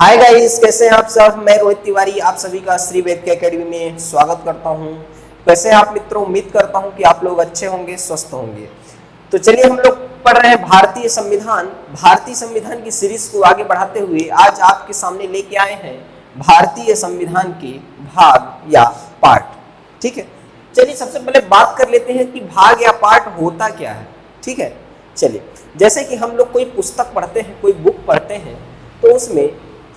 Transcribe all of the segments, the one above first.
Hi guys, कैसे हैं आप सब। मैं रोहित तिवारी आप सभी का श्री वेद के एकेडमी में स्वागत करता हूं। कैसे हैं आप मित्रों। उम्मीद करता हूं कि आप लोग अच्छे होंगे, स्वस्थ होंगे। तो चलिए हम लोग पढ़ रहे हैं भारतीय संविधान की सीरीज को आगे बढ़ाते हुए आज आपके सामने लेके आए हैं भारतीय संविधान के भाग या पार्ट। ठीक है, चलिए सबसे पहले बात कर लेते हैं कि भाग या पार्ट होता क्या है। ठीक है, चलिए जैसे कि हम लोग कोई पुस्तक पढ़ते हैं, कोई बुक पढ़ते हैं, तो उसमें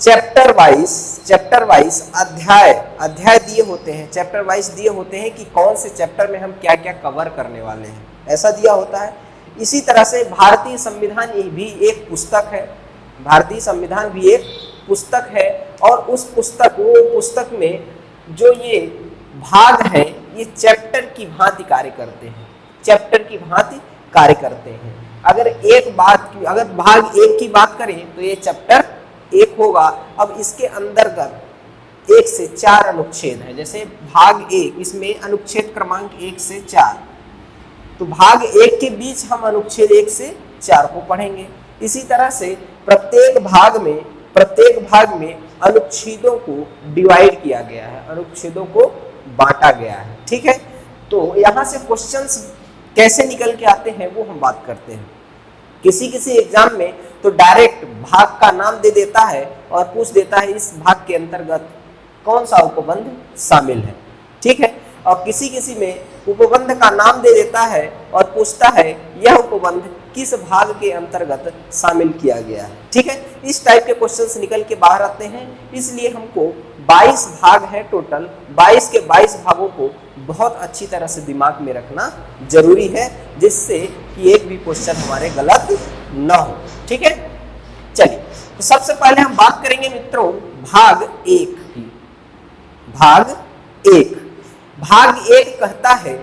चैप्टर वाइज अध्याय दिए होते हैं। चैप्टर वाइज दिए होते हैं कि कौन से चैप्टर में हम क्या क्या कवर करने वाले हैं, ऐसा दिया होता है। इसी तरह से भारतीय संविधान भी एक पुस्तक है। भारतीय संविधान भी एक पुस्तक है और उस पुस्तक में जो ये भाग है ये चैप्टर की भांति कार्य करते हैं। अगर भाग एक की बात करें तो ये चैप्टर एक होगा। अब इसके अंतर्गत 1 से 4 अनुच्छेद हैं। जैसे भाग 1, इसमें अनुच्छेद क्रमांक 1 से 4, तो भाग 1 के बीच हम अनुच्छेद 1 से 4 को पढ़ेंगे। इसी तरह से प्रत्येक भाग में अनुच्छेदों को डिवाइड किया गया है, अनुच्छेदों को बांटा गया है। ठीक है, तो यहाँ से क्वेश्चंस कैसे निकल के आते हैं वो हम बात करते हैं। किसी एग्जाम में तो डायरेक्ट भाग का नाम दे देता है और पूछ देता है इस भाग के अंतर्गत कौन सा उपबंध शामिल है। ठीक है, और किसी में उपबंध का नाम दे देता है और पूछता है यह उपबंध किस भाग के अंतर्गत शामिल किया गया है। ठीक है, इस टाइप के क्वेश्चंस निकल के बाहर आते हैं। इसलिए हमको 22 भाग है टोटल, 22 के 22 भागों को बहुत अच्छी तरह से दिमाग में रखना जरूरी है, जिससे कि एक भी क्वेश्चन हमारे गलत ना हो। ठीक है, चलिए तो सबसे पहले हम बात करेंगे मित्रों भाग 1 की। भाग 1 कहता है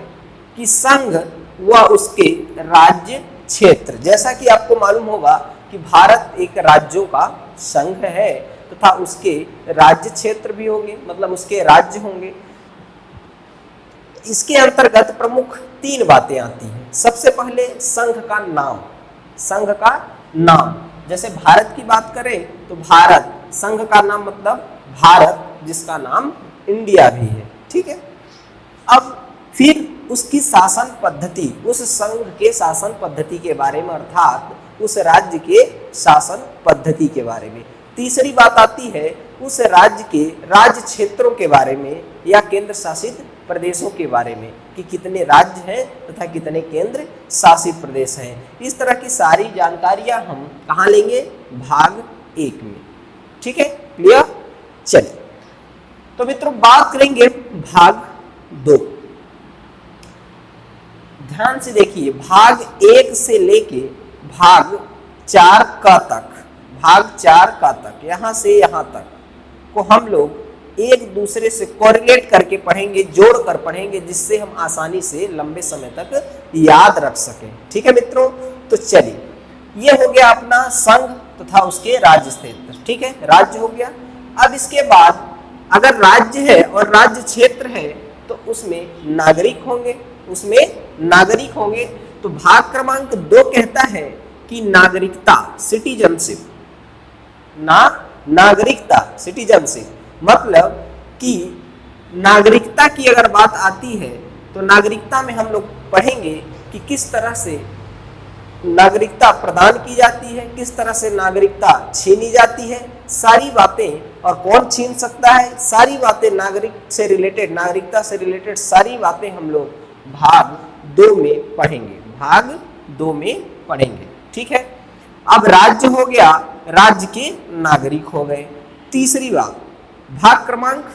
कि संघ व उसके राज्य क्षेत्र। जैसा कि आपको मालूम होगा कि भारत एक राज्यों का संघ है तथा उसके राज्य क्षेत्र भी होंगे, मतलब उसके राज्य होंगे। इसके अंतर्गत प्रमुख 3 बातें आती हैं। सबसे पहले संघ का नाम। जैसे भारत की बात करें तो भारत, संघ का नाम मतलब भारत, जिसका नाम इंडिया भी है। ठीक है, अब फिर उसकी शासन पद्धति, उस संघ के शासन पद्धति के बारे में, अर्थात उस राज्य के शासन पद्धति के बारे में। तीसरी बात आती है उस राज्य के राज्य क्षेत्रों के बारे में या केंद्र शासित प्रदेशों के बारे में कि कितने राज्य हैं तथा कितने केंद्र शासित प्रदेश हैं। इस तरह की सारी जानकारियां हम कहाँ लेंगे, भाग 1 में। ठीक है, क्लियर। चलिए तो मित्रों बात करेंगे भाग 2। ध्यान से देखिए, भाग 1 से लेके भाग 4 का तक, यहां से यहां तक को हम लोग एक दूसरे से कोरिलेट करके पढ़ेंगे, जोड़ कर पढ़ेंगे, जिससे हम आसानी से लंबे समय तक याद रख सकें। ठीक है मित्रों, तो चलिए ये हो गया अपना संघ तथा उसके राज्य क्षेत्र। ठीक है, राज्य हो गया। अब इसके बाद अगर राज्य है और राज्य क्षेत्र है तो उसमें नागरिक होंगे। तो भाग क्रमांक 2 कहता है कि नागरिकता, सिटीजनशिप, मतलब कि नागरिकता की अगर बात आती है तो नागरिकता में हम लोग पढ़ेंगे कि किस तरह से नागरिकता प्रदान की जाती है, किस तरह से नागरिकता छीनी जाती है, सारी बातें, और कौन छीन सकता है, सारी बातें नागरिकता से रिलेटेड सारी बातें हम लोग भाग 2 में पढ़ेंगे। ठीक है, अब राज्य हो गया, राज्य के नागरिक हो गए। तीसरी बात, भाग क्रमांक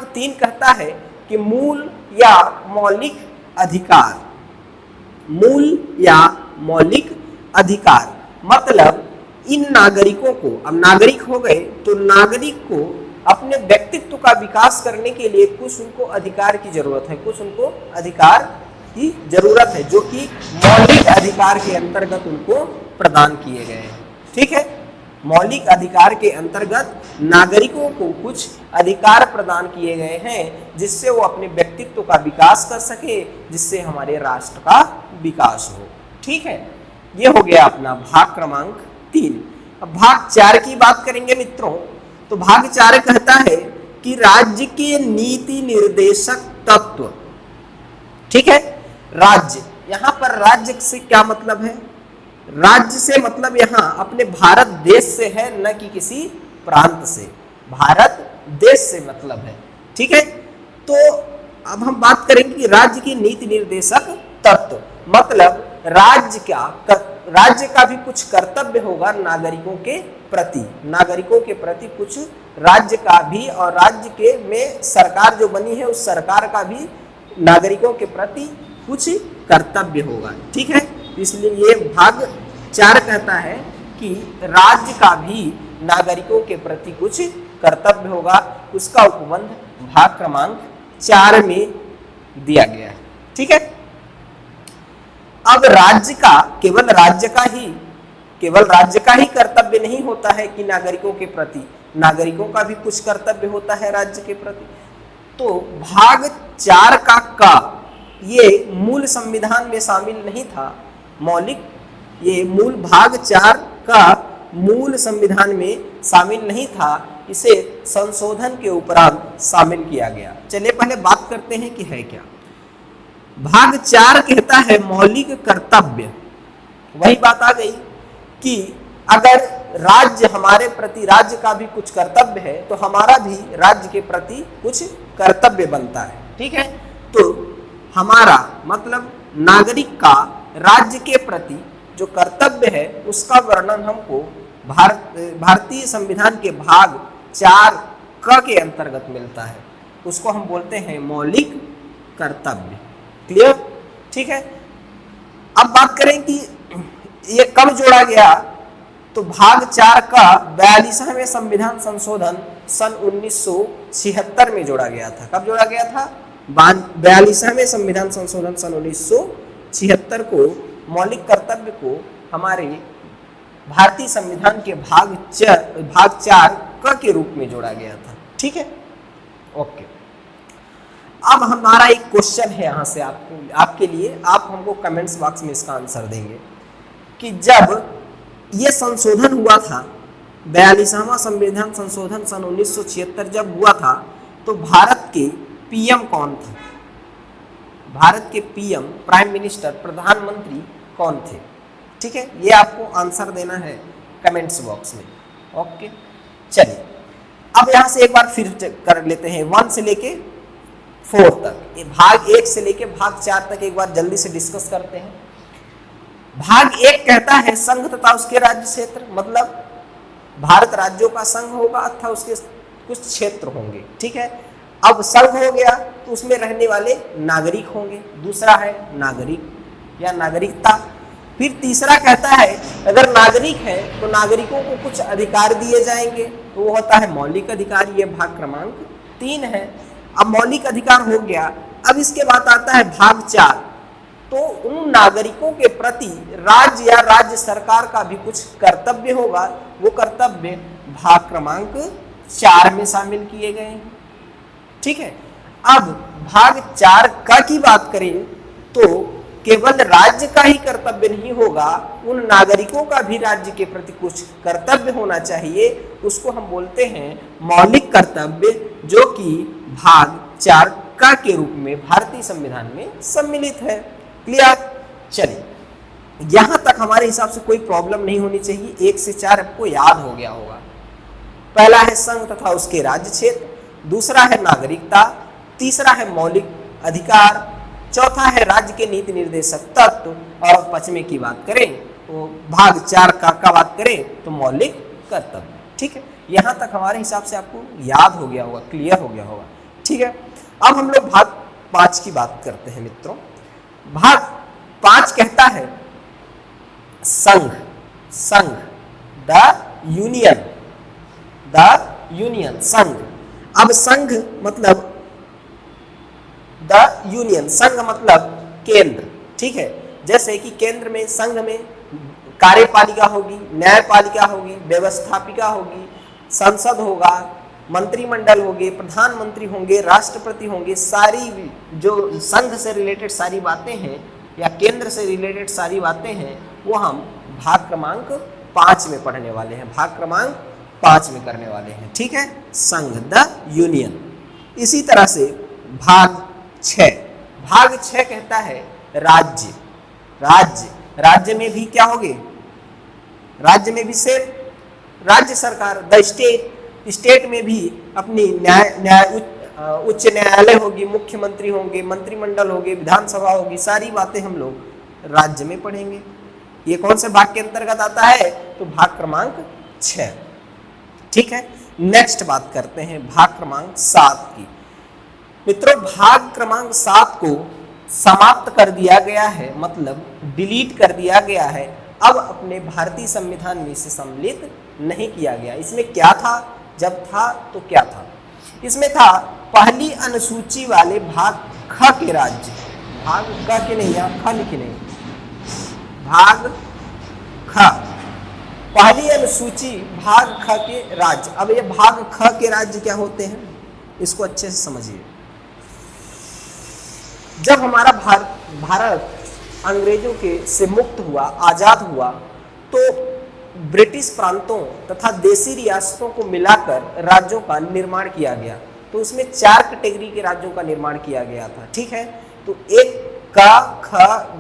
3 कहता है कि मूल या मौलिक अधिकार, मतलब इन नागरिकों को, अब नागरिक हो गए तो नागरिक को अपने व्यक्तित्व का विकास करने के लिए कुछ उनको अधिकार की जरूरत है, जो कि मौलिक अधिकार के अंतर्गत उनको प्रदान किए गए हैं। ठीक है, मौलिक अधिकार के अंतर्गत नागरिकों को कुछ अधिकार प्रदान किए गए हैं, जिससे वो अपने व्यक्तित्व का विकास कर सके, जिससे हमारे राष्ट्र का विकास हो। ठीक है, ये हो गया अपना भाग क्रमांक 3। अब भाग 4 की बात करेंगे मित्रों, तो भाग 4 कहता है कि राज्य के नीति निर्देशक तत्व। ठीक है, राज्य, यहां पर राज्य से क्या मतलब है? राज्य से मतलब यहां अपने भारत देश से है, न कि किसी प्रांत से, भारत देश से मतलब है। ठीक है, तो अब हम बात करेंगे कि राज्य की नीति निर्देशक तत्व मतलब राज्य का भी कुछ कर्तव्य होगा नागरिकों के प्रति, नागरिकों के प्रति कुछ राज्य का भी, और राज्य के में सरकार जो बनी है उस सरकार का भी नागरिकों के प्रति कुछ कर्तव्य होगा। ठीक है, इसलिए ये भाग 4 कहता है कि राज्य का भी नागरिकों के प्रति कुछ कर्तव्य होगा। उसका उपबंध भाग क्रमांक 4 में दिया गया है। ठीक है, अब राज्य का केवल राज्य का ही कर्तव्य नहीं होता है कि नागरिकों के प्रति, नागरिकों का भी कुछ कर्तव्य होता है राज्य के प्रति। तो भाग 4 का ये मूल संविधान में शामिल नहीं था, मौलिक, ये मूल भाग 4 का मूल संविधान में शामिल नहीं था, इसे संशोधन के उपरांत शामिल किया गया। चलिए पहले बात करते हैं कि है क्या। भाग 4 कहता है मौलिक कर्तव्य। वही बात आ गई कि अगर राज्य हमारे प्रति, राज्य का भी कुछ कर्तव्य है तो हमारा भी राज्य के प्रति कुछ कर्तव्य बनता है। ठीक है, तो हमारा मतलब नागरिक का राज्य के प्रति जो कर्तव्य है उसका वर्णन हमको भारतीय संविधान के भाग 4 क के अंतर्गत मिलता है। उसको हम बोलते हैं मौलिक कर्तव्य। क्लियर? ठीक है, अब बात करें कि ये कब जोड़ा गया, तो भाग 4 का 42वें संविधान संशोधन सन 1976 में जोड़ा गया था। कब जोड़ा गया था? 42वें संविधान संशोधन सन 1976 को मौलिक कर्तव्य को हमारे भारतीय संविधान के भाग 4 क के रूप में जोड़ा गया था। ठीक है, ओके। अब हमारा एक क्वेश्चन है यहाँ से आपके लिए, आप हमको कमेंट्स बॉक्स में इसका आंसर देंगे कि जब ये संशोधन हुआ था, 42वां संविधान संशोधन सन 1976 जब हुआ था, तो भारत के पीएम कौन थे? भारत के पीएम, प्राइम मिनिस्टर, प्रधानमंत्री कौन थे? ठीक है, ये आपको आंसर देना है कमेंट्स बॉक्स में। ओके, चलिए अब यहाँ से एक बार फिर कर लेते हैं 1 से लेके 4 तक, ये भाग 1 से लेके भाग 4 तक एक बार जल्दी से डिस्कस करते हैं। भाग 1 कहता है संघ तथा उसके राज्य क्षेत्र, मतलब भारत राज्यों का संघ होगा अथवा उसके कुछ क्षेत्र होंगे। ठीक है, अब संघ हो गया तो उसमें रहने वाले नागरिक होंगे। दूसरा है नागरिक या नागरिकता। फिर तीसरा कहता है अगर नागरिक है तो नागरिकों को कुछ अधिकार दिए जाएंगे, तो वो होता है मौलिक अधिकार। ये भाग क्रमांक 3 है। अब मौलिक अधिकार हो गया, अब इसके बाद आता है भाग 4, तो उन नागरिकों के प्रति राज्य या राज्य सरकार का भी कुछ कर्तव्य होगा। वो कर्तव्य भाग क्रमांक 4 में शामिल किए गए हैं। ठीक है, अब भाग 4 का की बात करें तो केवल राज्य का ही कर्तव्य नहीं होगा, उन नागरिकों का भी राज्य के प्रति कुछ कर्तव्य होना चाहिए। उसको हम बोलते हैं मौलिक कर्तव्य, जो कि भाग 4 का के रूप में भारतीय संविधान में सम्मिलित है। क्लियर? चलिए, यहां तक हमारे हिसाब से कोई प्रॉब्लम नहीं होनी चाहिए। 1 से 4 आपको याद हो गया होगा। पहला है संघ तथा उसके राज्य क्षेत्र, दूसरा है नागरिकता, तीसरा है मौलिक अधिकार, चौथा है राज्य के नीति निर्देशक तत्व, और 5वें की बात करें तो भाग 4 का बात करें तो मौलिक कर्तव्य। ठीक है, यहां तक हमारे हिसाब से आपको याद हो गया होगा, क्लियर हो गया होगा। ठीक है, अब हम लोग भाग 5 की बात करते हैं मित्रों। भाग 5 कहता है संघ, द यूनियन, संघ। अब संघ मतलब द यूनियन, संघ मतलब केंद्र। ठीक है, जैसे कि केंद्र में, संघ में कार्यपालिका होगी, न्यायपालिका होगी, व्यवस्थापिका होगी, संसद होगा, मंत्रिमंडल होंगे, प्रधानमंत्री होंगे, राष्ट्रपति होंगे। सारी जो संघ से रिलेटेड सारी बातें हैं या केंद्र से रिलेटेड सारी बातें हैं वो हम भाग क्रमांक 5 में पढ़ने वाले हैं, भाग क्रमांक 5 में करने वाले हैं, ठीक है, संघ द यूनियन। इसी तरह से भाग 6, भाग 6 कहता है राज्य। राज्य, राज्य में भी क्या होगे, राज्य में भी सिर्फ राज्य सरकार, द स्टेट, स्टेट में भी अपनी उच्च न्यायालय होगी, मुख्यमंत्री होंगे, मंत्रिमंडल होगी, विधानसभा होगी, सारी बातें हम लोग राज्य में पढ़ेंगे। ये कौन से भाग के अंतर्गत आता है, तो भाग क्रमांक 6, ठीक है। नेक्स्ट बात करते हैं भाग क्रमांक 7 की। मित्रों, भाग क्रमांक 7 को समाप्त कर दिया गया है, मतलब डिलीट कर दिया गया है, अब अपने भारतीय संविधान में इसे सम्मिलित नहीं किया गया। इसमें क्या था, जब था तो क्या था, इसमें था पहली अनुसूची वाले भाग ख के राज्य, भाग क के नहीं, यहाँ ख लिखे नहीं, भाग ख, पहली अनुसूची भाग ख के राज्य। अब ये भाग ख के राज्य क्या होते हैं, इसको अच्छे से समझिए। जब हमारा भारत अंग्रेजों के से मुक्त हुआ, आजाद हुआ, तो ब्रिटिश प्रांतों तथा देसी रियासतों को मिलाकर राज्यों का निर्माण किया गया। तो उसमें 4 कैटेगरी के राज्यों का निर्माण किया गया था, ठीक है। तो एक क ख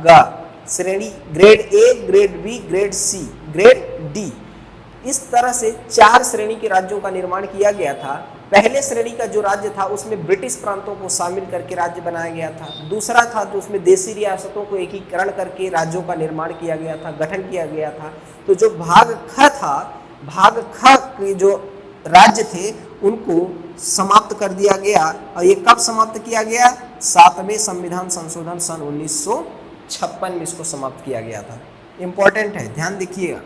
ग श्रेणी, grade A, grade B, grade C, grade D, इस तरह से 4 श्रेणी के राज्यों का निर्माण किया गया था। पहले श्रेणी का जो राज्य था उसमें ब्रिटिश प्रांतों को शामिल करके राज्य बनाया गया था। दूसरा था तो उसमें देसी रियासतों को एकीकरण करके राज्यों का निर्माण किया गया था, गठन किया गया था। तो जो भाग ख था, भाग ख के जो राज्य थे उनको समाप्त कर दिया गया। और ये कब समाप्त किया गया, 7वें संविधान संशोधन सन 1956 में इसको समाप्त किया गया था। इंपॉर्टेंट है, ध्यान देखिएगा,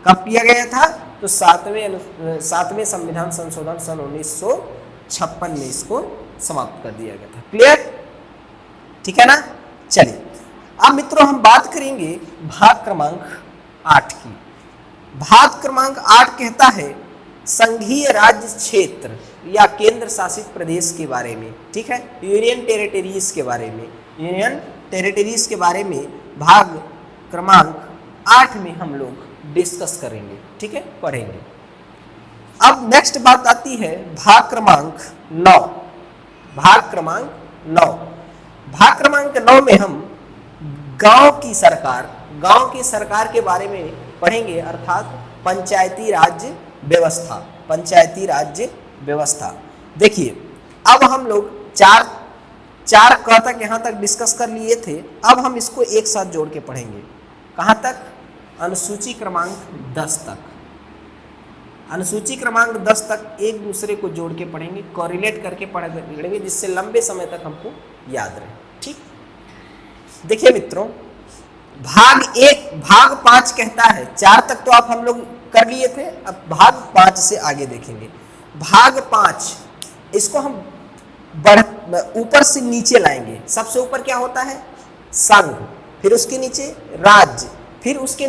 कब किया गया था, तो 7वें संविधान संशोधन सन 1956 में इसको समाप्त कर दिया गया था। क्लियर, ठीक है ना। चलिए अब मित्रों हम बात करेंगे भाग क्रमांक 8 की। भाग क्रमांक 8 कहता है संघीय राज्य क्षेत्र या केंद्र शासित प्रदेश के बारे में, ठीक है, यूनियन टेरिटरीज के बारे में, यूनियन टेरिटरीज के बारे में भाग क्रमांक 8 में हम लोग डिस्कस करेंगे, ठीक है, पढ़ेंगे। अब नेक्स्ट बात आती है भाग क्रमांक 9। भाग क्रमांक 9, भाग क्रमांक 9 में हम गांव की सरकार के बारे में पढ़ेंगे, अर्थात पंचायती राज्य व्यवस्था, पंचायती राज्य व्यवस्था। देखिए अब हम लोग चार क तक यहाँ तक डिस्कस कर लिए थे, अब हम इसको एक साथ जोड़ के पढ़ेंगे। कहाँ तक, अनुसूची क्रमांक 10 तक। अनुसूची क्रमांक 10 तक एक दूसरे को जोड़ के पढ़ेंगे, कोरिलेट करके पढ़ेंगे, जिससे लंबे समय तक हमको याद रहे, ठीक। देखिए मित्रों, भाग 1, भाग 5 कहता है, 4 तक तो आप हम लोग कर लिए थे, अब भाग 5 से आगे देखेंगे। भाग 5 इसको हम ऊपर से नीचे लाएंगे। सबसे ऊपर क्या होता है, संघ, फिर उसके नीचे राज्य, फिर उसके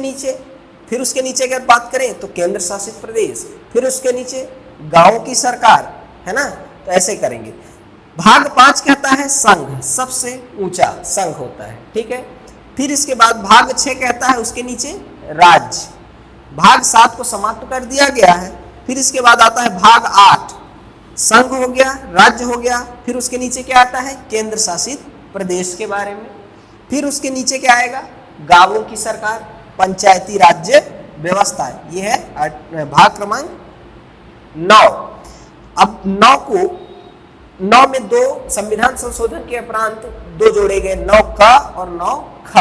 नीचे अगर बात करें तो केंद्र शासित प्रदेश, फिर उसके नीचे गांवों की सरकार, है ना। तो ऐसे करेंगे। भाग 5 कहता है संघ, सबसे ऊंचा संघ होता है, ठीक है। फिर इसके बाद भाग 6 कहता है उसके नीचे राज्य। भाग 7 को समाप्त कर दिया गया है। फिर इसके बाद आता है भाग 8, संघ हो गया, राज्य हो गया, फिर उसके नीचे क्या आता है, केंद्र शासित प्रदेश के बारे में। फिर उसके नीचे क्या आएगा, गांवों की सरकार, पंचायती राज्य व्यवस्था। ये है भाग क्रमांक 9। अब 9 में 2 संविधान संशोधन के उपरांत 2 जोड़े गए, 9 क और 9 ख।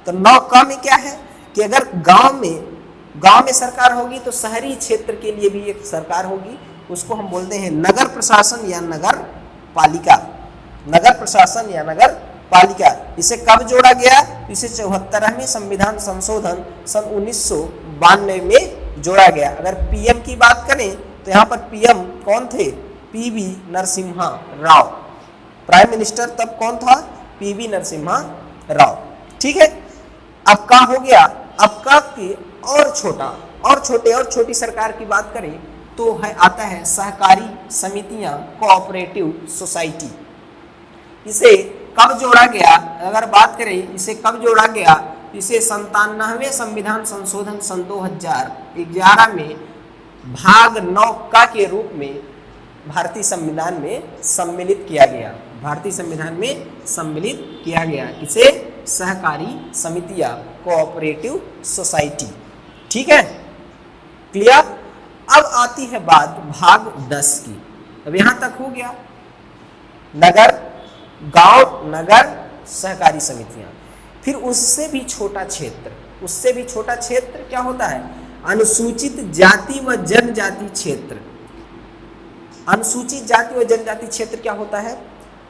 तो 9 क में क्या है कि अगर गांव में सरकार होगी तो शहरी क्षेत्र के लिए भी एक सरकार होगी, उसको हम बोलते हैं नगर प्रशासन या नगर पालिका। नगर प्रशासन या नगर पालिका। इसे कब जोड़ा गया, इसे 74वें संविधान संशोधन सन 1992 में जोड़ा गया। अगर पीएम की बात करें तो यहाँ पर पीएम कौन थे, PV Narasimha Rao. Prime minister तब कौन था, पीवी नरसिम्हा राव, ठीक है। अब का हो गया, अब का की और छोटी सरकार की बात करें तो है आता है सहकारी समितियां, कोऑपरेटिव सोसाइटी। इसे कब जोड़ा गया, अगर बात करें इसे कब जोड़ा गया इसे 97वें संविधान संशोधन सन 2011 में भाग 9 का के रूप में भारतीय संविधान में सम्मिलित किया गया। भारतीय संविधान में सम्मिलित किया गया। इसे सहकारी समितियां, कोऑपरेटिव सोसाइटी। ठीक है, क्लियर। अब आती है बात भाग 10 की। अब यहां तक हो गया नगर, गांव, नगर, सहकारी समितियां। फिर उससे भी छोटा क्षेत्र, उससे भी छोटा क्षेत्र क्या होता है? अनुसूचित जाति व जनजाति क्षेत्र। अनुसूचित जाति व जनजाति क्षेत्र क्या होता है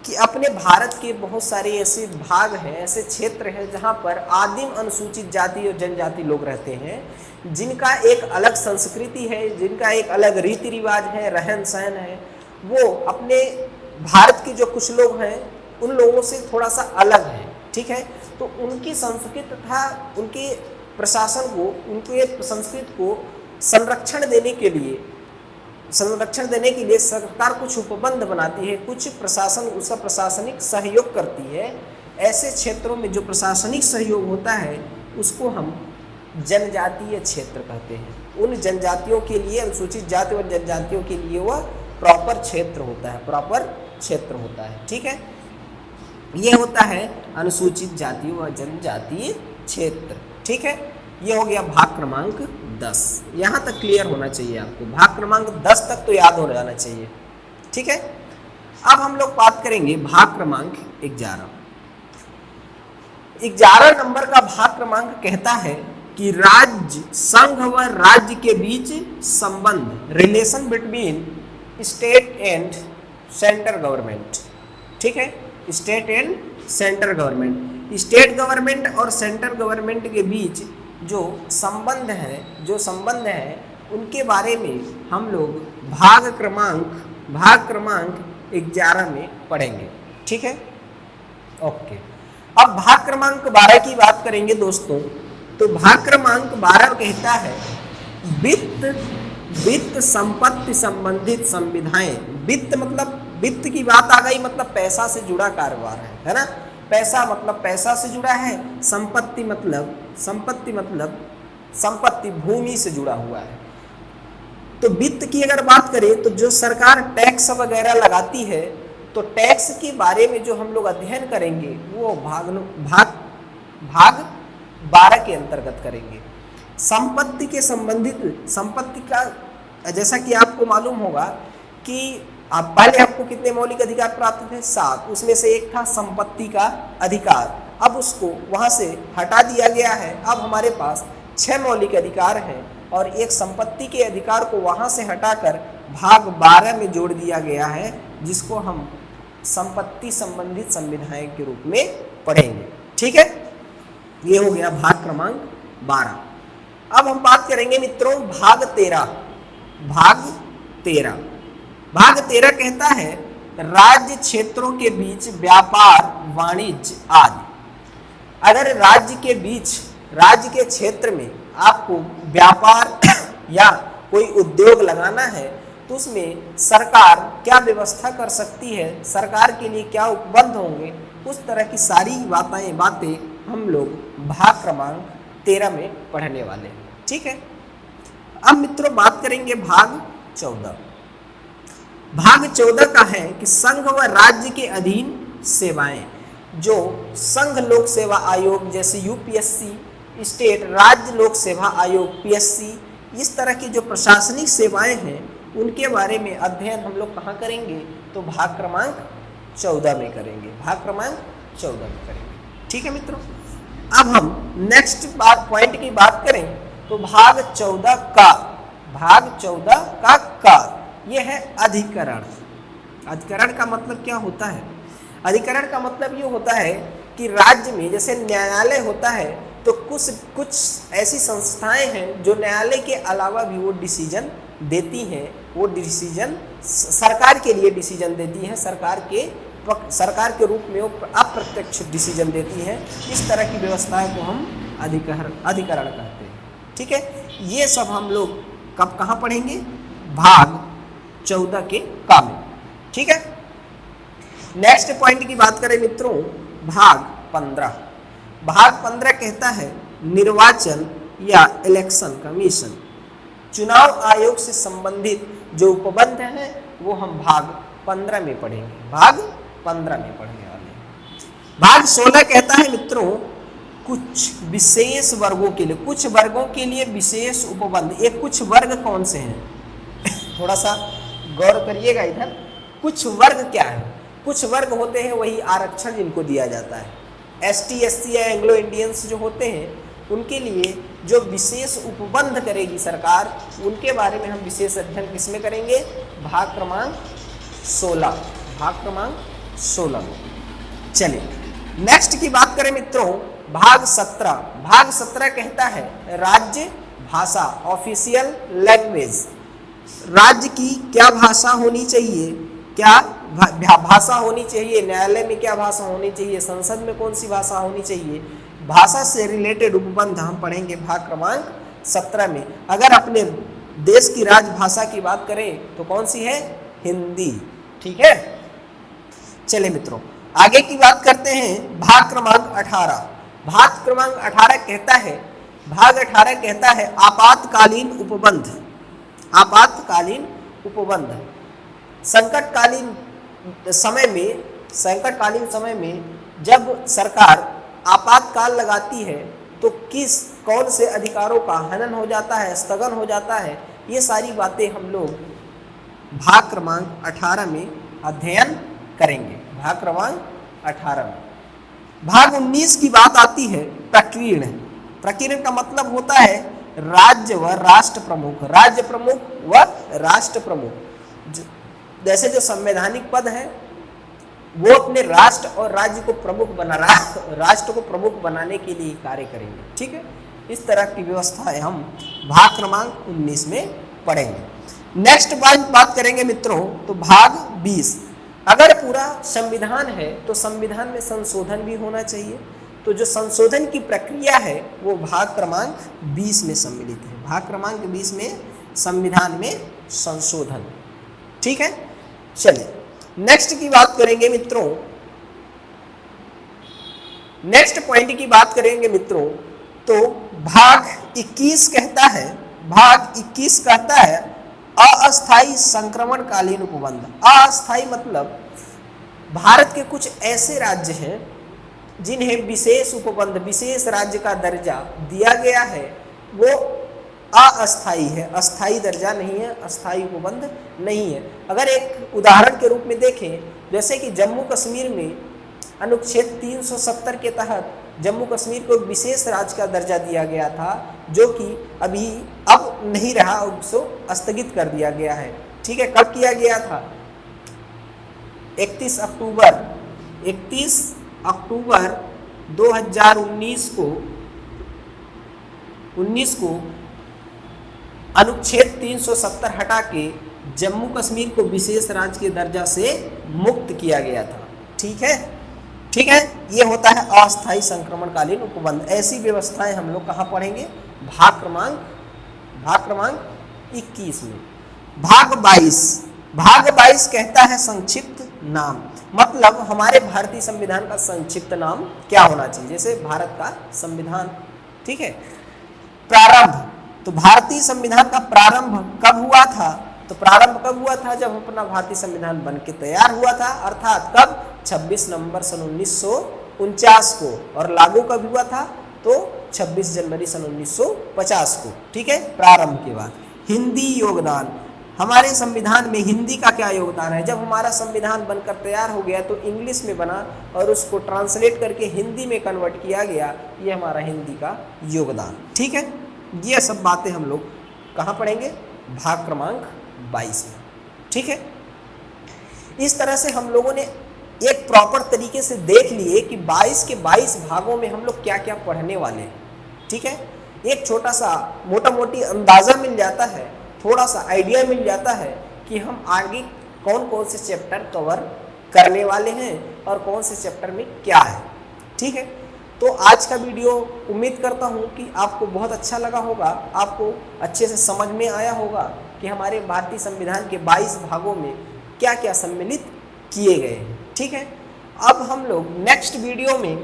कि अपने भारत के बहुत सारे ऐसे भाग हैं, ऐसे क्षेत्र हैं जहां पर आदिम अनुसूचित जाति और जनजाति लोग रहते हैं, जिनका एक अलग संस्कृति है, जिनका एक अलग रीति रिवाज है, रहन सहन है। वो अपने भारत के जो कुछ लोग हैं उन लोगों से थोड़ा सा अलग है। ठीक है, तो उनकी संस्कृति तथा उनके प्रशासन को, उनके संस्कृति को संरक्षण देने के लिए सरकार कुछ उपबंध बनाती है, कुछ प्रशासन उसका प्रशासनिक सहयोग करती है। ऐसे क्षेत्रों में जो प्रशासनिक सहयोग होता है उसको हम जनजातीय क्षेत्र कहते हैं। उन जनजातियों के लिए, अनुसूचित जाति और जनजातियों के लिए वह प्रॉपर क्षेत्र होता है, प्रॉपर क्षेत्र होता है। ठीक है, ये होता है अनुसूचित जाति व जनजातीय क्षेत्र। ठीक है, ये हो गया भाग क्रमांक 10। यहाँ तक क्लियर होना चाहिए आपको। भाग क्रमांक 10 तक तो याद हो जाना चाहिए। ठीक है, अब हम लोग बात करेंगे भाग क्रमांक 11। 11 नंबर का भाग क्रमांक कहता है कि राज्य, संघ व राज्य के बीच संबंध, relation between state and central government. ठीक है, state and central government. State government और सेंट्रल गवर्नमेंट के बीच जो संबंध है उनके बारे में हम लोग भाग क्रमांक 11 में पढ़ेंगे। ठीक है, ओके। अब भाग क्रमांक 12 की बात करेंगे दोस्तों, तो भाग क्रमांक 12 कहता है वित्त संपत्ति संबंधित संविधाएं। वित्त मतलब, वित्त की बात आ गई मतलब पैसा से जुड़ा कारोबार है ना। पैसा मतलब पैसा से जुड़ा है, संपत्ति मतलब संपत्ति भूमि से जुड़ा हुआ है। तो वित्त की अगर बात करें तो जो सरकार टैक्स वगैरह लगाती है, तो टैक्स के बारे में जो हम लोग अध्ययन करेंगे वो भाग 12 के अंतर्गत करेंगे। संपत्ति के संबंधित, संपत्ति का जैसा कि आपको मालूम होगा कि पहले आपको कितने मौलिक अधिकार प्राप्त थे? 7। उसमें से एक था संपत्ति का अधिकार। अब उसको वहां से हटा दिया गया है। अब हमारे पास 6 मौलिक अधिकार हैं और एक संपत्ति के अधिकार को वहां से हटाकर भाग 12 में जोड़ दिया गया है, जिसको हम संपत्ति संबंधित संविधाएं के रूप में पढ़ेंगे। ठीक है, ये हो गया भाग क्रमांक 12। अब हम बात करेंगे मित्रों भाग 13। भाग 13 कहता है राज्य क्षेत्रों के बीच व्यापार, वाणिज्य आदि। अगर राज्य के क्षेत्र में आपको व्यापार या कोई उद्योग लगाना है तो उसमें सरकार क्या व्यवस्था कर सकती है, सरकार के लिए क्या उपबंध होंगे, उस तरह की सारी बातें हम लोग भाग क्रमांक 13 में पढ़ने वाले हैं। ठीक है, अब मित्रों बात करेंगे भाग 14। भाग 14 का है कि संघ व राज्य के अधीन सेवाएं। जो संघ लोक सेवा आयोग जैसे यूपीएससी, स्टेट राज्य लोक सेवा आयोग पीएससी, इस तरह की जो प्रशासनिक सेवाएं हैं उनके बारे में अध्ययन हम लोग कहाँ करेंगे? तो भाग क्रमांक 14 में करेंगे। भाग क्रमांक 14 में करेंगे। ठीक है मित्रों, अब हम नेक्स्ट पॉइंट की बात करें तो भाग 14 का यह है अधिकरण। अधिकरण का मतलब क्या होता है? अधिकरण का मतलब ये होता है कि राज्य में जैसे न्यायालय होता है तो कुछ ऐसी संस्थाएं हैं जो न्यायालय के अलावा भी वो डिसीजन देती हैं। वो डिसीजन सरकार के लिए डिसीजन देती हैं, सरकार के रूप में वो अप्रत्यक्ष डिसीजन देती हैं। इस तरह की व्यवस्थाएं को हम अधिकरण कहते हैं। ठीक है, ये सब हम लोग कब कहाँ पढ़ेंगे? भाग 14 के का में। ठीक है, नेक्स्ट पॉइंट की बात करें मित्रों भाग 15। भाग 15 कहता है निर्वाचन या इलेक्शन कमीशन, चुनाव आयोग से संबंधित जो उपबंध है वो हम भाग 15 में पढ़ेंगे, भाग 15 में पढ़ने वाले हैं। भाग 16 कहता है मित्रों कुछ विशेष वर्गों के लिए, कुछ वर्गों के लिए विशेष उपबंध। ये कुछ वर्ग कौन से हैं थोड़ा सा गौर करिएगा इधर। कुछ वर्ग क्या है? कुछ वर्ग होते हैं वही आरक्षण जिनको दिया जाता है, ST SC या एंग्लो इंडियंस जो होते हैं उनके लिए जो विशेष उपबंध करेगी सरकार, उनके बारे में हम विशेष अध्ययन किसमें करेंगे? भाग क्रमांक 16, भाग क्रमांक 16 में। चलिए नेक्स्ट की बात करें मित्रों, भाग 17। भाग 17 कहता है राज्य भाषा, ऑफिशियल लैंग्वेज। राज्य की क्या भाषा होनी चाहिए, क्या भाषा होनी चाहिए, न्यायालय में क्या भाषा होनी चाहिए, संसद में कौन सी भाषा होनी चाहिए, भाषा से रिलेटेड उपबंध हम पढ़ेंगे भाग क्रमांक 17 में। अगर अपने देश की राजभाषा की बात करें तो कौन सी है? हिंदी। ठीक है, चलिए मित्रों आगे की बात करते हैं। भाग क्रमांक 18। भाग क्रमांक 18 कहता है, भाग 18 कहता है आपातकालीन उपबंध। आपातकालीन उपबंध संकटकालीन समय में जब सरकार आपातकाल लगाती है तो कौन से अधिकारों का हनन हो जाता है, स्थगन हो जाता है, ये सारी बातें हम लोग भाग क्रमांक 18 में अध्ययन करेंगे, भाग क्रमांक 18 में। भाग 19 की बात आती है प्रकीर्ण। प्रकीर्ण का मतलब होता है राज्य व राष्ट्र प्रमुख, राज्य प्रमुख व राष्ट्र प्रमुख। जैसे जो संवैधानिक पद है वो अपने राष्ट्र और राज्य को प्रमुख राष्ट्र को प्रमुख बनाने के लिए कार्य करेंगे। ठीक है, इस तरह की व्यवस्था है हम भाग क्रमांक 19 में पढ़ेंगे। नेक्स्ट बात करेंगे मित्रों तो भाग 20। अगर पूरा संविधान है तो संविधान में संशोधन भी होना चाहिए, तो जो संशोधन की प्रक्रिया है वो भाग क्रमांक 20 में सम्मिलित है। भाग क्रमांक 20 में संविधान में संशोधन। ठीक है, चलिए नेक्स्ट की बात करेंगे मित्रों। नेक्स्ट पॉइंट की बात करेंगे मित्रों तो भाग 21 कहता है, भाग 21 कहता है अस्थायी संक्रमणकालीन उपबंध। अस्थायी मतलब भारत के कुछ ऐसे राज्य हैं जिन्हें विशेष उपबंध, विशेष राज्य का दर्जा दिया गया है, वो अस्थायी है, अस्थायी दर्जा नहीं है, अस्थायी उपबंध नहीं है। अगर एक उदाहरण के रूप में देखें, जैसे कि जम्मू कश्मीर में अनुच्छेद 370 के तहत जम्मू कश्मीर को विशेष राज्य का दर्जा दिया गया था, जो कि अब नहीं रहा, उसको स्थगित कर दिया गया है। ठीक है, कब किया गया था? 31 अक्टूबर 2019 को अनुच्छेद 370 हटा के जम्मू कश्मीर को विशेष राज्य के दर्जा से मुक्त किया गया था। ठीक है, ठीक है, ये होता है अस्थायी संक्रमणकालीन उपबंध। ऐसी व्यवस्थाएं हम लोग कहाँ पढ़ेंगे? भाग क्रमांक 21 में। भाग 22 कहता है संक्षिप्त नाम, मतलब हमारे भारतीय संविधान का संक्षिप्त नाम क्या होना चाहिए, जैसे भारत का संविधान। ठीक है, प्रारंभ, तो भारतीय संविधान का प्रारंभ कब हुआ था? तो प्रारंभ कब हुआ था? जब अपना भारतीय संविधान बनके तैयार हुआ था, अर्थात कब? 26 नवंबर सन 1949 को। और लागू कब हुआ था? तो 26 जनवरी सन 1950 को। ठीक है, प्रारंभ के बाद हिंदी योगदान। हमारे संविधान में हिंदी का क्या योगदान है? जब हमारा संविधान बनकर तैयार हो गया तो इंग्लिश में बना और उसको ट्रांसलेट करके हिंदी में कन्वर्ट किया गया, ये हमारा हिंदी का योगदान। ठीक है, ये सब बातें हम लोग कहाँ पढ़ेंगे? भाग क्रमांक 22 में। ठीक है, इस तरह से हम लोगों ने एक प्रॉपर तरीके से देख लिए कि 22 के 22 भागों में हम लोग क्या क्या पढ़ने वाले हैं। ठीक है, एक छोटा सा मोटा मोटी अंदाजा मिल जाता है, थोड़ा सा आइडिया मिल जाता है कि हम आगे कौन कौन से चैप्टर कवर करने वाले हैं और कौन से चैप्टर में क्या है। ठीक है, तो आज का वीडियो उम्मीद करता हूँ कि आपको बहुत अच्छा लगा होगा, आपको अच्छे से समझ में आया होगा कि हमारे भारतीय संविधान के 22 भागों में क्या क्या सम्मिलित किए गए हैं। ठीक है, अब हम लोग नेक्स्ट वीडियो में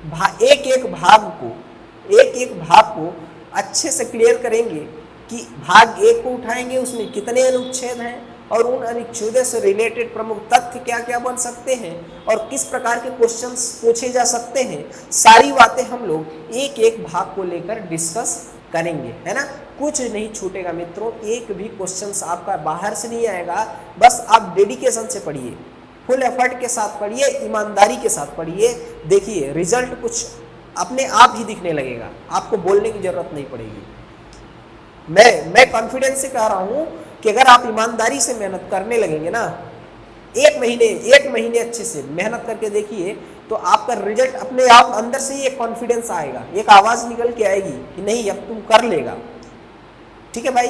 एक एक भाग को अच्छे से क्लियर करेंगे कि भाग एक को उठाएंगे, उसमें कितने अनुच्छेद हैं और उन अनुच्छेदों से रिलेटेड प्रमुख तथ्य क्या क्या बन सकते हैं और किस प्रकार के क्वेश्चंस पूछे जा सकते हैं, सारी बातें हम लोग एक एक भाग को लेकर डिस्कस करेंगे, है ना। कुछ नहीं छूटेगा मित्रों, एक भी क्वेश्चंस आपका बाहर से नहीं आएगा। बस आप डेडिकेशन से पढ़िए, फुल एफर्ट के साथ पढ़िए, ईमानदारी के साथ पढ़िए। देखिए रिजल्ट कुछ अपने आप ही दिखने लगेगा, आपको बोलने की जरूरत नहीं पड़ेगी। मैं कॉन्फिडेंस से कह रहा हूं कि अगर आप ईमानदारी से मेहनत करने लगेंगे ना, एक महीने अच्छे से मेहनत करके देखिए, तो आपका रिजल्ट अपने आप अंदर से ही एक कॉन्फिडेंस आएगा, एक आवाज निकल के आएगी कि नहीं अब तुम कर लेगा। ठीक है भाई,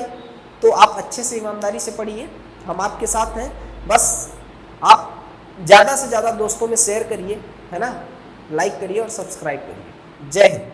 तो आप अच्छे से ईमानदारी से पढ़िए, हम आपके साथ हैं। बस आप ज़्यादा से ज़्यादा दोस्तों में शेयर करिए, है ना, लाइक करिए और सब्सक्राइब करिए। जय हिंद।